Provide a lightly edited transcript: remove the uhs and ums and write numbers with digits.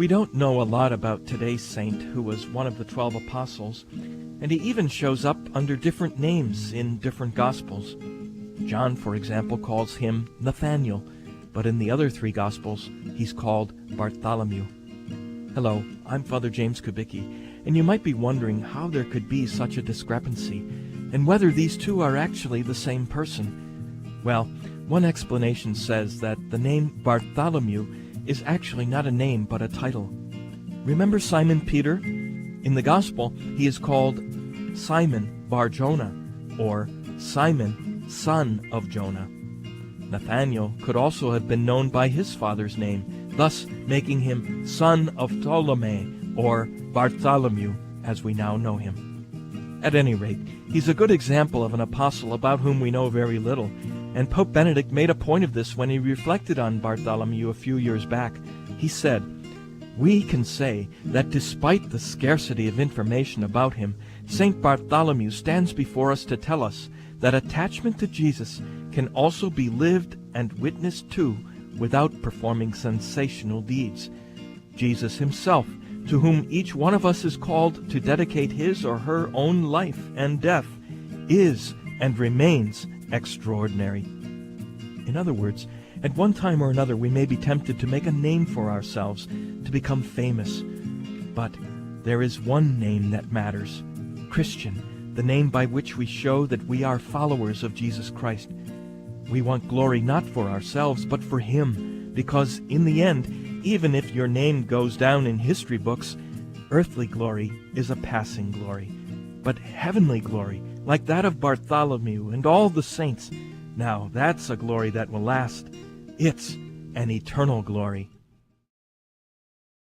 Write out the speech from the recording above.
We don't know a lot about today's saint who was one of the 12 apostles, and he even shows up under different names in different Gospels. John, for example, calls him Nathaniel, but in the other 3 Gospels, he's called Bartholomew. Hello, I'm Father James Kubicki, and you might be wondering how there could be such a discrepancy, and whether these two are actually the same person. Well, one explanation says that the name Bartholomew is actually not a name but a title. Remember Simon Peter? In the Gospel, he is called Simon Bar-Jonah, or Simon, son of Jonah. Nathanael could also have been known by his father's name, thus making him son of Ptolemy, or Bartholomew, as we now know him. At any rate, he's a good example of an apostle about whom we know very little, and Pope Benedict made a point of this when he reflected on Bartholomew a few years back. He said, "We can say that despite the scarcity of information about him, St. Bartholomew stands before us to tell us that attachment to Jesus can also be lived and witnessed to without performing sensational deeds. Jesus himself, to whom each one of us is called to dedicate his or her own life and death, is and remains extraordinary." In other words, at one time or another we may be tempted to make a name for ourselves, to become famous. But there is one name that matters, Christian, the name by which we show that we are followers of Jesus Christ. We want glory not for ourselves, but for Him, because in the end, even if your name goes down in history books, earthly glory is a passing glory. But heavenly glory, like that of Bartholomew and all the saints, now that's a glory that will last. It's an eternal glory.